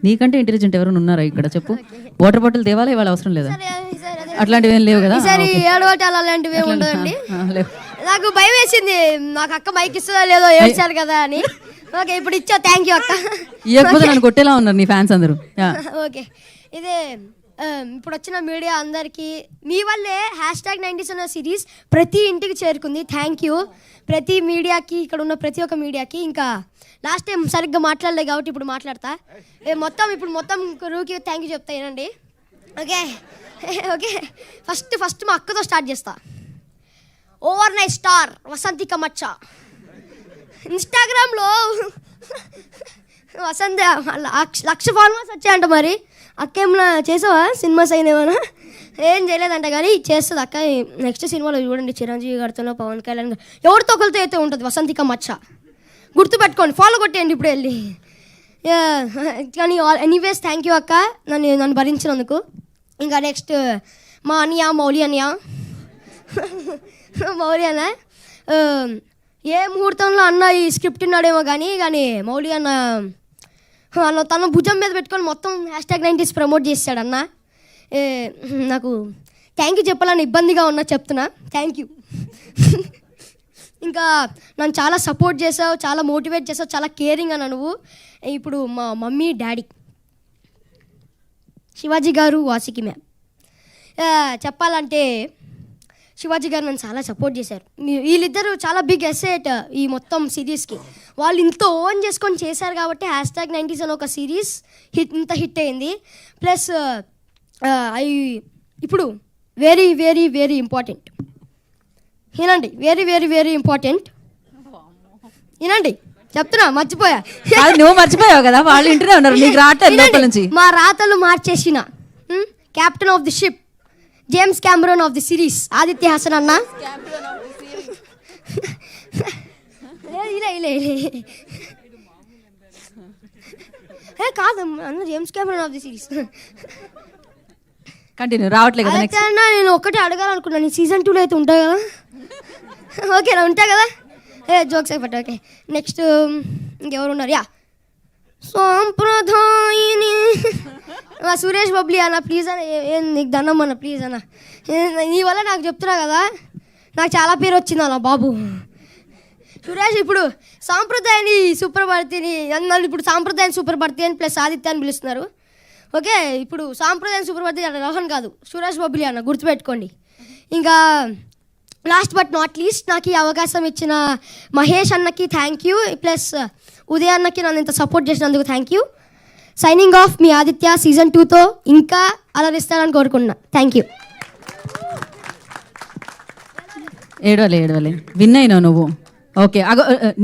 నీకంటే ఇంటెలిజెంట్ ఎవరైనా ఉన్నారా ఇక్కడ చెప్పు. వాటర్ బాటిల్ తేవాలా ఇవాళ అవసరం లేదా? అట్లాంటివి ఏం లేవు కదా? ఈసారి ఏడవటాలు అలాంటివి ఉండదండి. లేవు. నాకు భయం వేసింది, నాకు అక్క మైక్ ఇస్తుందా లేదో ఏడ్చారు కదా అని. ఓకే, ఇప్పుడు ఇచ్చా, థ్యాంక్ యూ అక్క. ఇవ్వకపోతే నన్ను కొట్టేలా ఉన్నారు నీ ఫ్యాన్స్ అందరూ. ఓకే, ఇదే ఇప్పుడు వచ్చిన మీడియా అందరికీ మీ వల్లే #90s అన్న సిరీస్ ప్రతి ఇంటికి చేరుకుంది. థ్యాంక్ యూ ప్రతి మీడియాకి, ఇక్కడ ఉన్న ప్రతి ఒక్క మీడియాకి. ఇంకా లాస్ట్ టైం సరిగ్గా మాట్లాడలేదు కాబట్టి ఇప్పుడు మాట్లాడతా. ఇప్పుడు మొత్తం రూకి థ్యాంక్ యూ చెప్తా ఏనండి. ఓకే ఓకే, ఫస్ట్ మా అక్కతో స్టార్ట్ చేస్తా. ఓవర్ నైట్ స్టార్ వసంతిక మచ్చ ఇన్స్టాగ్రామ్లో వసంత 1,00,000 ఫాలోవర్స్ వచ్చాయంట. మరి అక్క ఏమన్నా చేసావా? సినిమాస్ అయినేమన్నా? ఏం చేయలేదంట, కానీ చేస్తుంది అక్క. నెక్స్ట్ సినిమాలో చూడండి, చిరంజీవి గారితో, పవన్ కళ్యాణ్ గారు, ఎవరితో ఒకరితో అయితే ఉంటుంది వసంతిక మచ్చ. గుర్తుపెట్టుకోండి, ఫాలో కొట్టేయండి ఇప్పుడు వెళ్ళి. కానీ ఎనీవేస్ థ్యాంక్ యూ అక్క, నన్ను భరించినందుకు. ఇంకా నెక్స్ట్ మా అన్నయ్య మౌలి అన్నయ్య అన్న ఏ ముహూర్తంలో అన్న ఈ స్క్రిప్ట్ ఉన్నాడేమో కానీ మౌలి అన్న తన భుజం మీద పెట్టుకొని మొత్తం #90s ప్రమోట్ చేశాడు అన్న. నాకు థ్యాంక్ యూ చెప్పాలని ఇబ్బందిగా ఉన్నా, చెప్తున్నా థ్యాంక్ యూ. ఇంకా నన్ను చాలా సపోర్ట్ చేసావు, చాలా మోటివేట్ చేసావు, చాలా కేరింగ్ అన్న నువ్వు. ఇప్పుడు మా మమ్మీ డాడీ శివాజీ గారు, వాసికి మ్యామ్, చెప్పాలంటే శివాజీ గారు నన్ను చాలా సపోర్ట్ చేశారు. వీళ్ళిద్దరూ చాలా బిగ్ అసెట్ ఈ మొత్తం సిరీస్కి. వాళ్ళు ఇంత ఓన్ చేసుకొని చేశారు కాబట్టి #90s అని ఒక సిరీస్ ఇంత హిట్ అయింది. ప్లస్ ఇప్పుడు వెరీ వెరీ వెరీ ఇంపార్టెంట్ వినండి, వెరీ వెరీ వెరీ ఇంపార్టెంట్ వినండి, చెప్తున్నా, మర్చిపోయా. నువ్వు మర్చిపోయావు కదా, వాళ్ళు ఇంటనే ఉన్నారు, నీకు రావట్లేదు లోపల నుంచి. మా రాతలు మార్చేసిన captain of the ship, James Cameron of the series Aditya Hasan అన్న. కాదు అన్న, James Cameron of the series. Continue, రావట్లేదు కదా. నెక్స్ట్ అన్న నేను ఒకటి అడగాలనుకున్నాను, సీజన్ 2లో అయితే ఉంటాయి కదా? ఓకేనా, ఉంటాయి కదా? జోక్స్ అయిపోతాయి. ఓకే, నెక్స్ట్ ఇంకెవరు ఉన్నారు? సాంప్రదాయిని సురేష్ బబ్లీ అన్న, ప్లీజ్ అన్న, నీకు దండం అన్న, ప్లీజ్ అన్న, నీ వల్ల నాకు చెప్తున్నా కదా, నాకు చాలా పేరు వచ్చింది అన్న బాబు. సురేష్ ఇప్పుడు సాంప్రదాయాన్ని సుప్రభారతిని అన్నారు, ఇప్పుడు సాంప్రదాయాన్ని సుప్రభారతి అని ప్లస్ ఆదిత్య అని పిలుస్తున్నారు. ఓకే, ఇప్పుడు సాంప్రదాయాన్ని సుప్రభారతి రోహన్ కాదు, సురేష్ బబ్లీ అన్న, గుర్తుపెట్టుకోండి. ఇంకా లాస్ట్ బట్ నాట్ లీస్ట్ నాకు ఈ అవకాశం ఇచ్చిన మహేష్ అన్నకి థ్యాంక్ యూ, ప్లస్ ఉదయ్ అన్నకి నన్ను ఇంత సపోర్ట్ చేసినందుకు thank you. Signing off, me Aditya. Season 2తో ఇంకా అలరిస్తానని కోరుకుంటున్నా. Thank you. ఏడవలే విన్ అయినావు నువ్వు. ఓకే,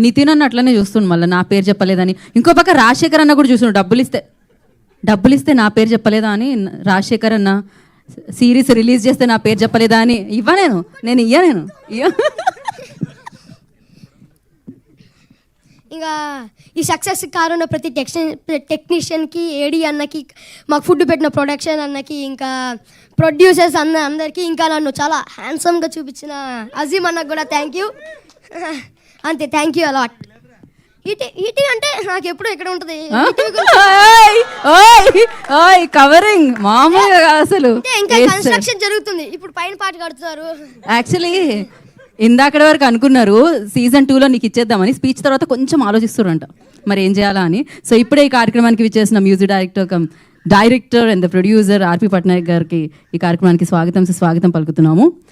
నితిన్ అన్న అట్లనే చూస్తుండు, మళ్ళీ నా పేరు చెప్పలేదని. ఇంకో పక్క రాజశేఖర్ అన్న కూడా చూస్తున్నాడు, డబ్బులు ఇస్తే నా పేరు చెప్పలేదా అని. రాజశేఖర్ అన్న సిరీస్ రిలీజ్ చేస్తే నా పేరు చెప్పలేదా అని. నేను ఇంకా ఈ సక్సెస్ కారున్న ప్రతి టెక్నీషియన్కి, ఏడీ అన్నకి, మాకు ఫుడ్ పెట్టిన ప్రొడక్షన్ అన్నకి, ఇంకా ప్రొడ్యూసర్స్ అందరికీ, ఇంకా నన్ను చాలా హ్యాండ్సమ్గా చూపించిన అజీమ్ అన్నకు కూడా థ్యాంక్ యూ. అంతే, థ్యాంక్ యూ అలాట్. ఈటీ అంటే నాకు ఎప్పుడు ఎక్కడ ఉంటుంది కవరింగ్ మామూలుగా అసలు. ఇంకా కన్స్ట్రక్షన్ జరుగుతుంది, ఇప్పుడు పైన పాట కడుతున్నారు. యాక్చువల్లీ ఇందాకటి వరకు అనుకున్నారు సీజన్ 2లో నీకు ఇచ్చేద్దామని, స్పీచ్ తర్వాత కొంచెం ఆలోచిస్తున్నారంట మరి ఏం చేయాలా అని. సో ఇప్పుడే ఈ కార్యక్రమానికి విచ్చేసిన music director and the producer R P Patnaik గారికి ఈ కార్యక్రమానికి స్వాగతం పలుకుతున్నాము.